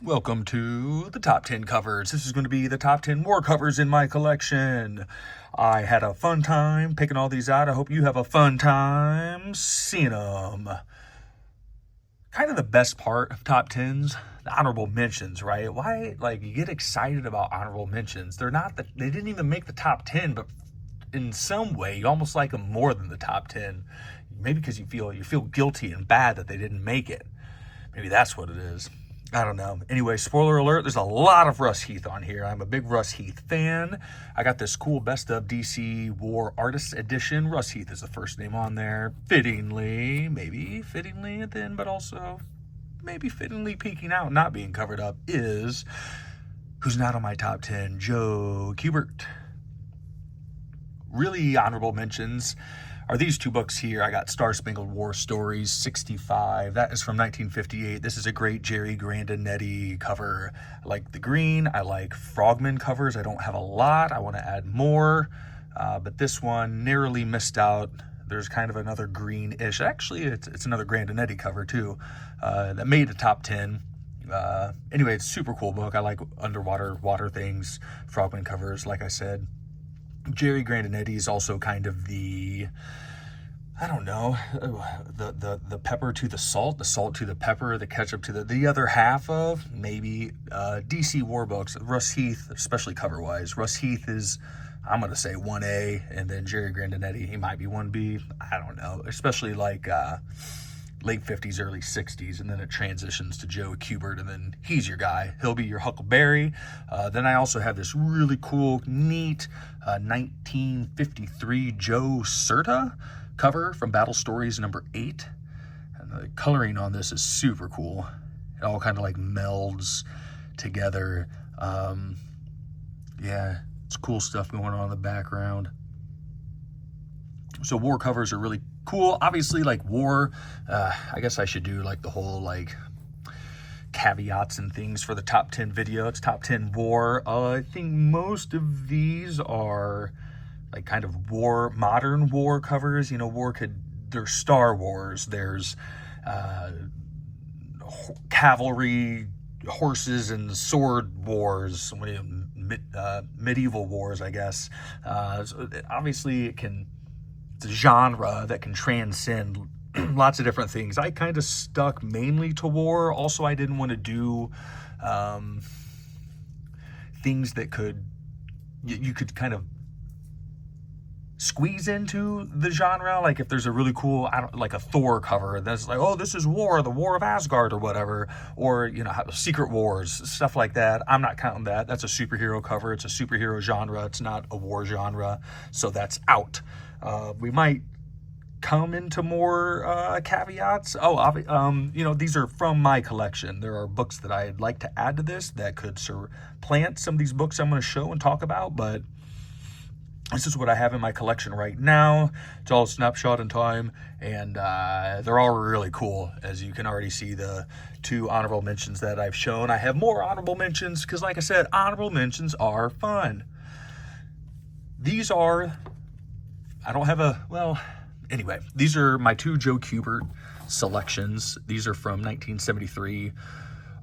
Welcome to the top 10 covers. This is going to be the top 10 war covers in my collection. I had a fun time picking all these out. I hope you have a fun time seeing them. Kind of the best part of top 10s, the honorable mentions, right? Why, you get excited about honorable mentions. They didn't even make the top 10, but in some way, you almost like them more than the top 10. Maybe because you feel guilty and bad that they didn't make it. Maybe that's what it is. I don't know. Anyway, spoiler alert, there's a lot of Russ Heath on here. I'm a big Russ Heath fan. I got this cool Best of DC War Artists Edition. Russ Heath is the first name on there. Maybe fittingly at the end, but also maybe fittingly peeking out, not being covered up, is, who's not on my top 10, Joe Kubert. Really honorable mentions are these two books here. I got Star Spangled War Stories 65. That is from 1958. This is a great Jerry Grandinetti cover. I like the green. I like Frogman covers. I don't have a lot. I want to add more. But this one narrowly missed out. There's kind of another green-ish. Actually, it's another Grandinetti cover, too, that made the top 10. Anyway, it's a super cool book. I like underwater water things, Frogman covers, like I said. Jerry Grandinetti is also kind of the, I don't know, the pepper to the salt to the pepper, the ketchup to the other half of maybe DC War books. Russ Heath, especially cover-wise. Russ Heath is, I'm going to say 1A, and then Jerry Grandinetti, he might be 1B. I don't know, especially late 50s, early 60s, and then it transitions to Joe Kubert, and then he's your guy. He'll be your Huckleberry. Then I also have this really cool, neat 1953 Joe Certa cover from Battle Stories number 8. And the coloring on this is super cool. It all kind of melds together. Yeah, it's cool stuff going on in the background. So war covers are really cool. Obviously, war, I guess I should do the whole caveats and things for the top 10 video. It's top 10 war. I think most of these are kind of modern war covers. There's Star Wars, there's cavalry, horses and sword wars, medieval wars, I guess. So obviously it's a genre that can transcend lots of different things. I kind of stuck mainly to war. Also, I didn't want to do things that you could kind of squeeze into the genre. If there's a really cool, a Thor cover that's oh, this is war, the War of Asgard or whatever, or Secret Wars, stuff like that. I'm not counting that. That's a superhero cover. It's a superhero genre. It's not a war genre, so that's out. We might come into more caveats. These are from my collection. There are books that I'd like to add to this that could supplant some of these books I'm going to show and talk about, but this is what I have in my collection right now. It's all a snapshot in time, and they're all really cool. As you can already see, the two honorable mentions that I've shown. I have more honorable mentions because, like I said, honorable mentions are fun. These are... these are my two Joe Kubert selections. These are from 1973.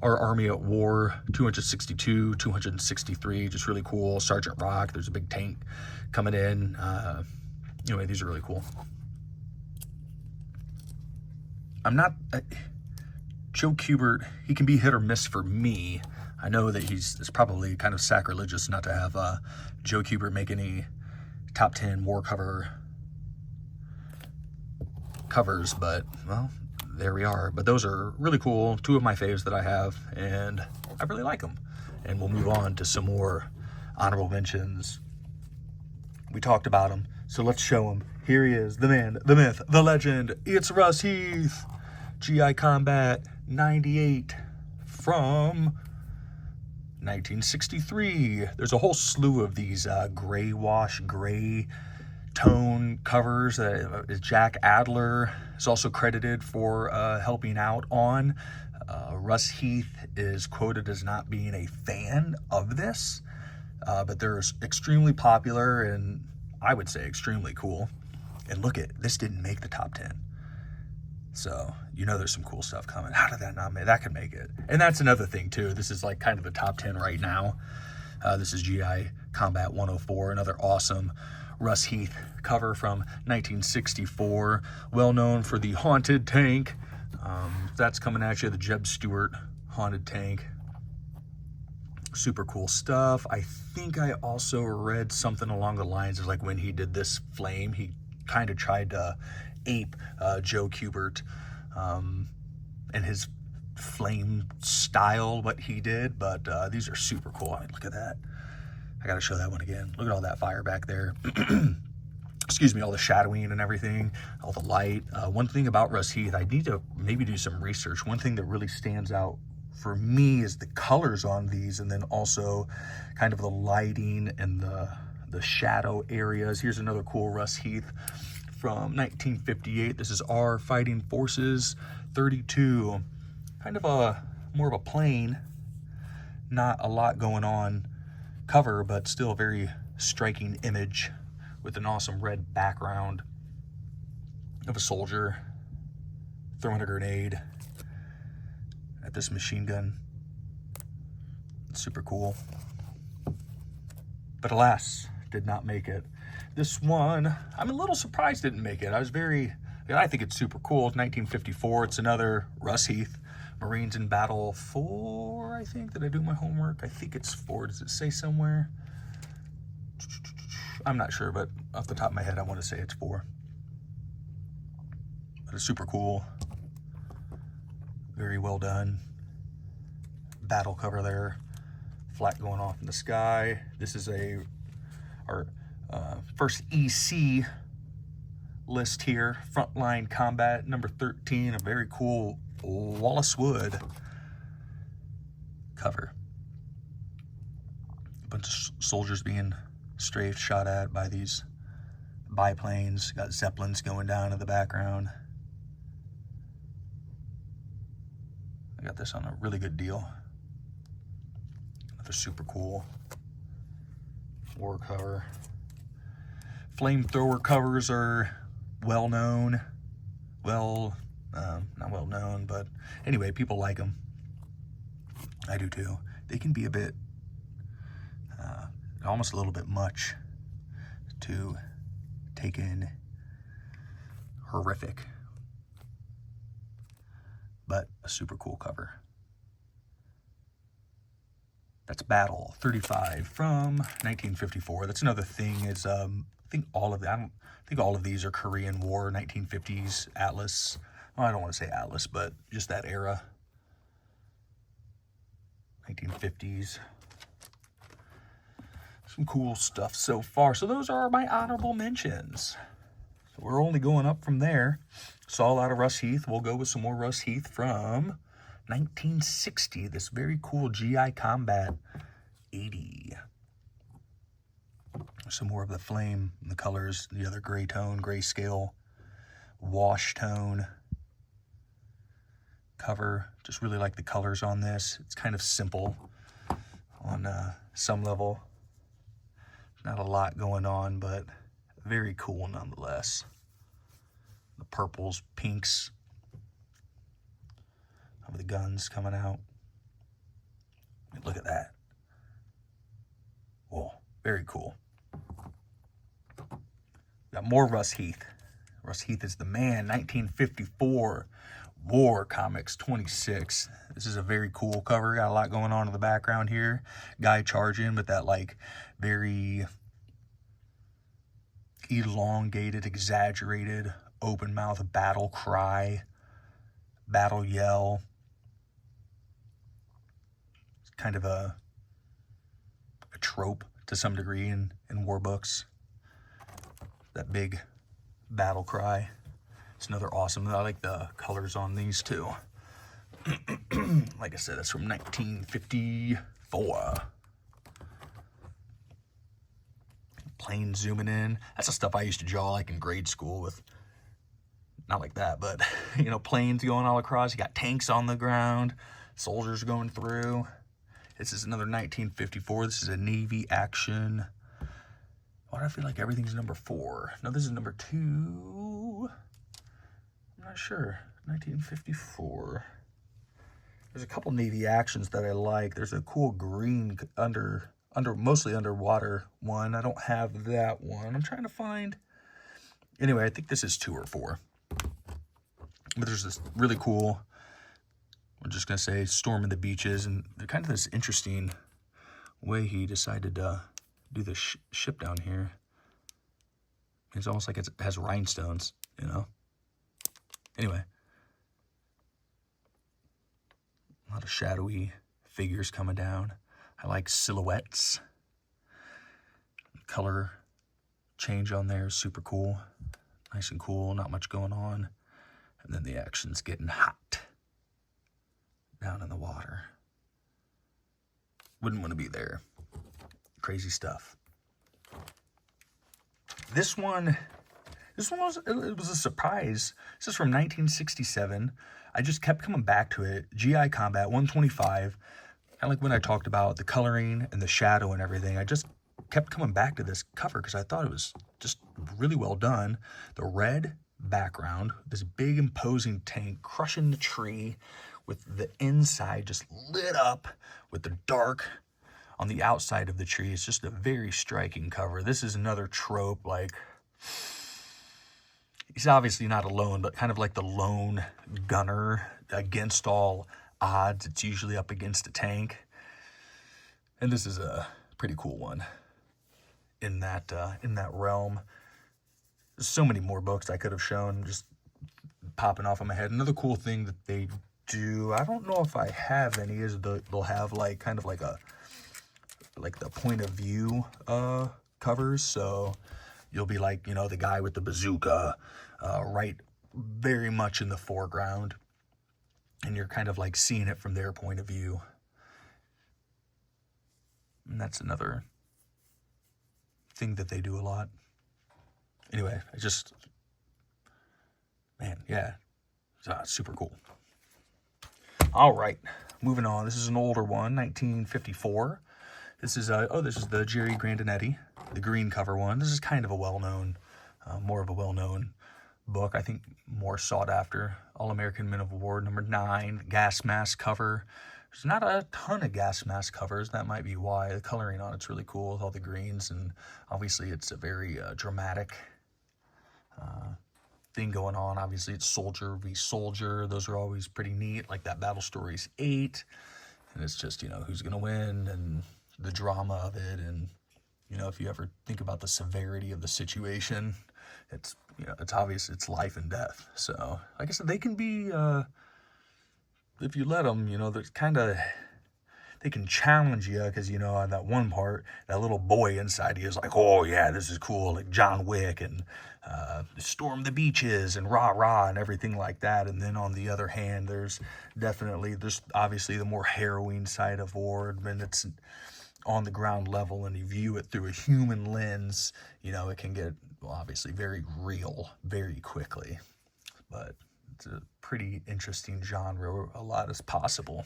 Our Army at War, 262, 263, just really cool. Sergeant Rock, there's a big tank coming in. Anyway, these are really cool. Joe Kubert, he can be hit or miss for me. I know that it's probably kind of sacrilegious not to have Joe Kubert make any top 10 war covers, but, well, there we are. But those are really cool. Two of my faves that I have, and I really like them. And we'll move on to some more honorable mentions. We talked about him, so let's show him. Here he is, the man, the myth, the legend. It's Russ Heath. GI Combat 98 from 1963. There's a whole slew of these gray tone covers. Jack Adler is also credited for helping out on. Russ Heath is quoted as not being a fan of this, but they're extremely popular and I would say extremely cool. And look this didn't make the top 10. So, you know there's some cool stuff coming. How did that not make? That could make it. And that's another thing, too. This is like kind of the top 10 right now. This is GI Combat 104, another awesome Russ Heath cover from 1964. Well known for the Haunted Tank. That's coming at you, the Jeb Stuart Haunted Tank. Super cool stuff. I think I also read something along the lines of like when he did this flame, he kind of tried to ape Joe Kubert and his flame style, what he did. But these are super cool. I mean, look at that. I got to show that one again. Look at all that fire back there. Excuse me, all the shadowing and everything, all the light. One thing about Russ Heath, I need to maybe do some research. One thing that really stands out for me is the colors on these, and then also kind of the lighting and the shadow areas. Here's another cool Russ Heath from 1958. This is our Fighting Forces 32. Kind of a more of a plain, not a lot going on cover, but still a very striking image with an awesome red background of a soldier throwing a grenade at this machine gun. It's super cool. But alas, did not make it. This one, I'm a little surprised didn't make it. I think it's super cool. It's 1954. It's another Russ Heath, Marines in Battle 4, I think. Did I do my homework? I think it's 4. Does it say somewhere? I'm not sure, but off the top of my head, I want to say it's 4. But it's super cool. Very well done. Battle cover there. Flag going off in the sky. This is our first EC list here. Frontline Combat number 13. A very cool Wallace Wood cover. A bunch of soldiers being strafed, shot at by these biplanes. Got Zeppelins going down in the background. I got this on a really good deal. Another super cool war cover. Flamethrower covers are well known. Not well known, but anyway, people like them. I do too. They can be a bit, almost a little bit much to take in. Horrific. But a super cool cover. That's Battle 35 from 1954. That's another thing is, I think all of these are Korean War, 1950s Atlas. Well, I don't want to say Atlas, but just that era. 1950s. Some cool stuff so far. So those are my honorable mentions. So we're only going up from there. Saw a lot of Russ Heath. We'll go with some more Russ Heath from 1960. This very cool GI Combat 80. Some more of the flame and the colors, the other gray tone, grayscale, wash tone cover. Just really like the colors on this. It's kind of simple on some level. Not a lot going on, but very cool nonetheless. The purples, pinks of the guns coming out. Look at that. Whoa, very cool. Got more Russ Heath. Russ Heath is the man. 1954 War Comics 26. This is a very cool cover. Got a lot going on in the background here. Guy charging with that like very elongated, exaggerated, open mouth battle cry, battle yell. It's kind of a trope to some degree in war books. That big battle cry. It's another awesome. I like the colors on these too. Like I said, that's from 1954. Plane zooming in. That's the stuff I used to draw like in grade school with, not like that, but you know, planes going all across. You got tanks on the ground, soldiers going through. This is another 1954. This is a Navy action. Why do I feel like everything's number 4? No, this is number 2. I'm not sure. 1954. There's a couple Navy actions that I like. There's a cool green mostly underwater one. I don't have that one. I'm trying to find. Anyway, I think this is 2 or 4. But there's this really cool, we're just going to say, Storming the Beaches. And they're kind of this interesting way he decided to do the ship down here. It's almost like it has rhinestones, you know? Anyway. A lot of shadowy figures coming down. I like silhouettes. Color change on there is super cool. Nice and cool, not much going on. And then the action's getting hot down in the water. Wouldn't want to be there. Crazy stuff. This one was a surprise. This is from 1967. I just kept coming back to it. GI Combat 125. Kind of like when I talked about the coloring and the shadow and everything. I just kept coming back to this cover because I thought it was just really well done. The red background, this big imposing tank crushing the tree with the inside just lit up with the dark on the outside of the tree. It's just a very striking cover. This is another trope, like, he's obviously not alone, but kind of like the lone gunner against all odds. It's usually up against a tank. And this is a pretty cool one in that realm. There's so many more books I could have shown, just popping off in my head. Another cool thing that they do, I don't know if I have any, is they'll have like kind of like the point of view covers. So you'll be like, you know, the guy with the bazooka right very much in the foreground, and you're kind of like seeing it from their point of view. And that's another thing that they do a lot. Anyway, man, yeah, it's super cool. All right, moving on. This is an older one, 1954. This is the Jerry Grandinetti, the green cover one. This is kind of a well-known, more of a well-known book. I think more sought after. All-American Men of War, number 9, gas mask cover. There's not a ton of gas mask covers. That might be why. The coloring on it's really cool with all the greens, and obviously it's a very dramatic thing going on. Obviously it's soldier v soldier. Those are always pretty neat, like that Battle Stories 8. And it's just, you know, who's going to win and the drama of it. And, you know, if you ever think about the severity of the situation, it's, you know, it's obvious it's life and death. So, like I said, they can be, if you let them, you know, there's kind of, they can challenge you because, you know, on that one part, that little boy inside you is like, oh, yeah, this is cool, like John Wick and Storm the Beaches and rah-rah and everything like that. And then on the other hand, there's obviously the more harrowing side of war, when it's on the ground level and you view it through a human lens, you know, it can get, well, obviously very real very quickly. But it's a pretty interesting genre where a lot is possible.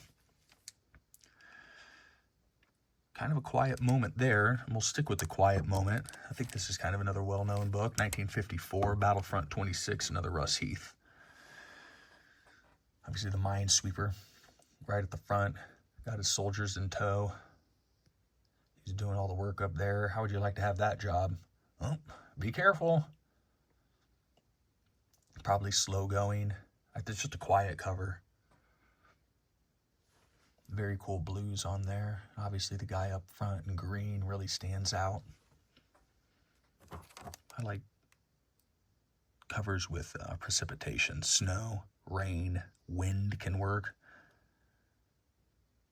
Kind of a quiet moment there, and we'll stick with the quiet moment. I think this is kind of another well-known book, 1954, Battlefront 26, another Russ Heath. Obviously the minesweeper right at the front, got his soldiers in tow. He's doing all the work up there. How would you like to have that job? Well, be careful. Probably slow going. It's just a quiet cover. Very cool blues on there. Obviously the guy up front in green really stands out. I like covers with precipitation, snow, rain, wind can work.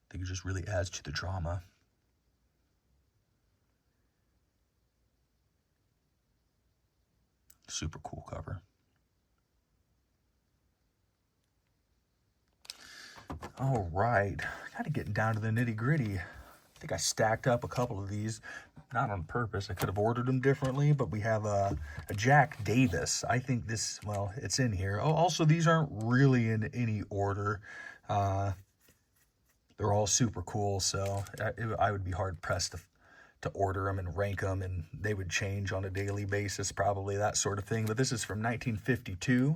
I think it just really adds to the drama. Super cool cover. All right, kind of getting down to the nitty gritty. I think I stacked up a couple of these, not on purpose. I could have ordered them differently, but we have a Jack Davis. I think this, well, it's in here. Oh, also, these aren't really in any order. They're all super cool, so I would be hard pressed to order them and rank them, and they would change on a daily basis, probably, that sort of thing. But this is from 1952.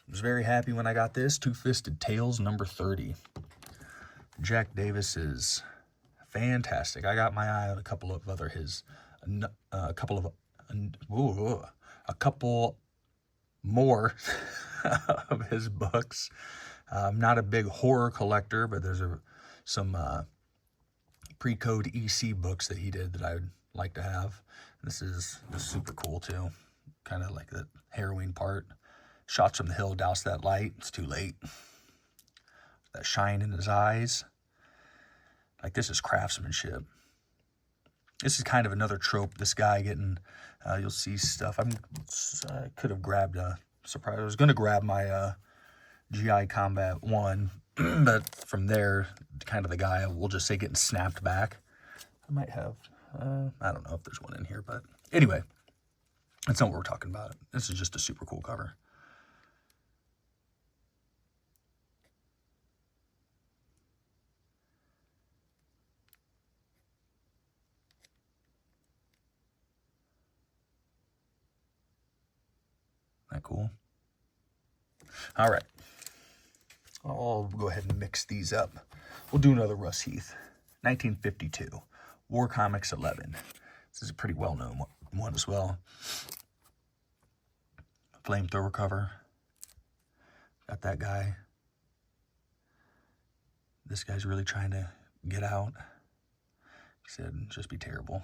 was very happy when I got this. Two-Fisted Tales number 30. Jack Davis is fantastic. I got my eye on a couple of other a couple more of his books. I'm not a big horror collector, but there's some pre-code EC books that he did that I would like to have. This is super cool too. Kind of like the harrowing part. Shots from the hill, douse that light. It's too late. That shine in his eyes. Like, this is craftsmanship. This is kind of another trope. This guy getting, you'll see stuff. I could have grabbed a surprise. I was going to grab my GI Combat 1, but from there, kind of the guy, we'll just say, getting snapped back. I might have, I don't know if there's one in here, but anyway, that's not what we're talking about. This is just a super cool cover. That cool? All right. I'll go ahead and mix these up. We'll do another Russ Heath. 1952. War Comics 11. This is a pretty well-known one as well. Flamethrower cover. Got that guy. This guy's really trying to get out. He said, just be terrible.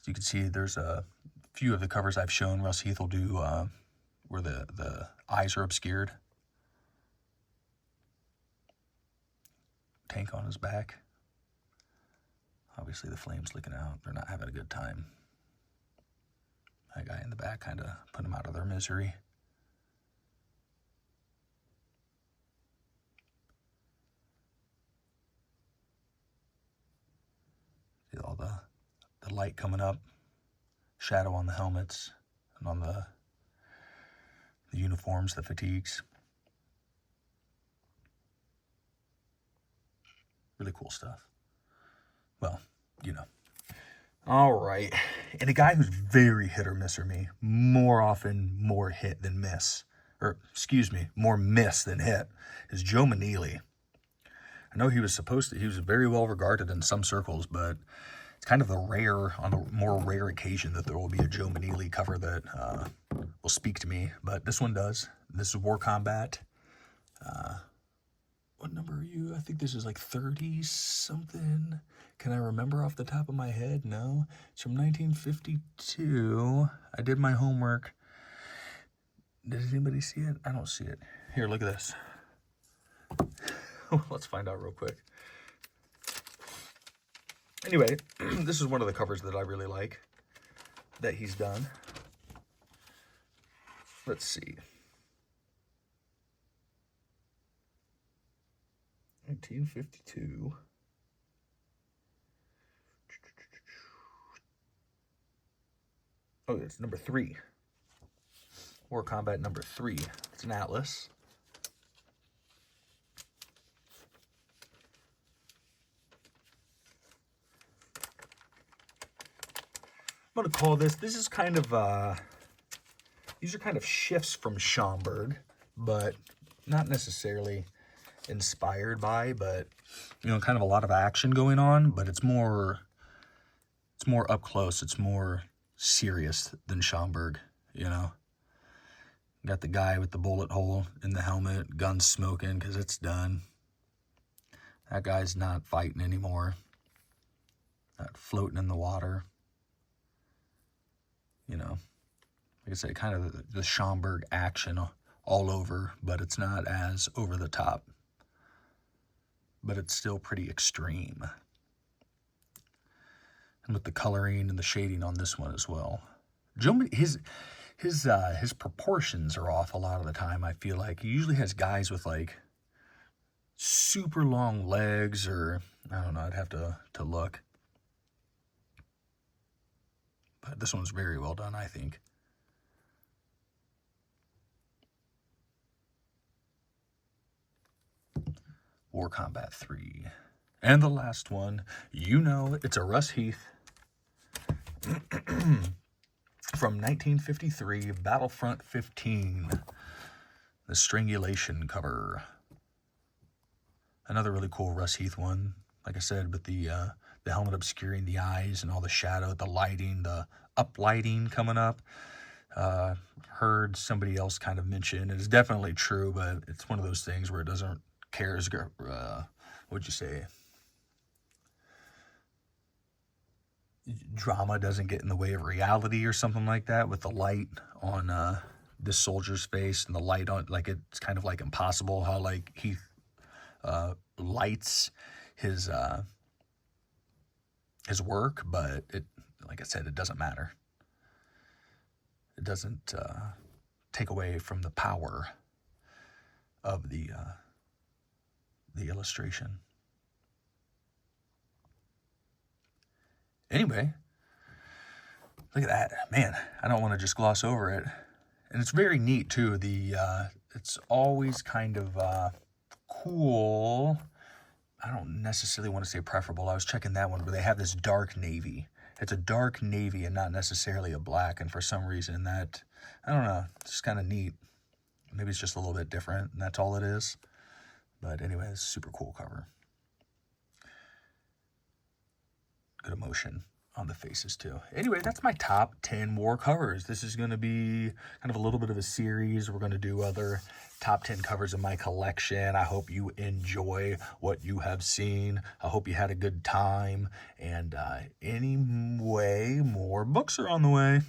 As you can see, there's a few of the covers I've shown Russ Heath will do where the eyes are obscured. Tank on his back. Obviously the flames licking out. They're not having a good time. That guy in the back kind of put them out of their misery. See all the light coming up. Shadow on the helmets and on the uniforms, the fatigues. Really cool stuff. Well, you know. All right. And a guy who's very hit or miss for me, more often more hit than miss, or excuse me, more miss than hit, is Joe Maneely. I know he was very well regarded in some circles, but it's kind of on a more rare occasion that there will be a Joe Maneely cover that will speak to me, but this one does. This is War Combat. What number are you? I think this is like 30 something. Can I remember off the top of my head? No. It's from 1952. I did my homework. Does anybody see it? I don't see it. Here, look at this. Let's find out real quick. Anyway, this is one of the covers that I really like that he's done. Let's see. 1952. Oh, it's number 3. War Combat number 3. It's an atlas. I'm going to call this is kind of, these are kind of shifts from Schomburg, but not necessarily inspired by, but, you know, kind of a lot of action going on, but it's more up close. It's more serious than Schomburg, you know. Got the guy with the bullet hole in the helmet, guns smoking because it's done. That guy's not fighting anymore. Not floating in the water. You know, like I say, kind of the Schomburg action all over, but it's not as over the top. But it's still pretty extreme. And with the coloring and the shading on this one as well. His proportions are off a lot of the time, I feel like. He usually has guys with like super long legs, or I don't know, I'd have to look. But this one's very well done, I think. War Combat 3. And the last one, you know, it's a Russ Heath. from 1953, Battlefront 15, the Strangulation cover. Another really cool Russ Heath one, like I said, with the helmet obscuring the eyes and all the shadow, the lighting, the uplighting coming up. Heard somebody else kind of mention, it's definitely true, but it's one of those things where it doesn't care as, what'd you say? Drama doesn't get in the way of reality or something like that, with the light on this soldier's face and the light on, like, it's kind of like impossible how like he lights his work, but it, like I said, it doesn't matter. It doesn't take away from the power of the illustration. Anyway, look at that, man. I don't want to just gloss over it, and it's very neat too. It's always kind of cool. I don't necessarily want to say preferable. I was checking that one where they have this dark navy. It's a dark navy and not necessarily a black, and for some reason that, I don't know, it's just kind of neat. Maybe it's just a little bit different, and that's all it is. But anyway, it's a super cool cover. Good emotion on the faces too. Anyway, that's my top 10 war covers. This is going to be kind of a little bit of a series. We're going to do other top 10 covers in my collection. I hope you enjoy what you have seen. I hope you had a good time. And anyway, more books are on the way.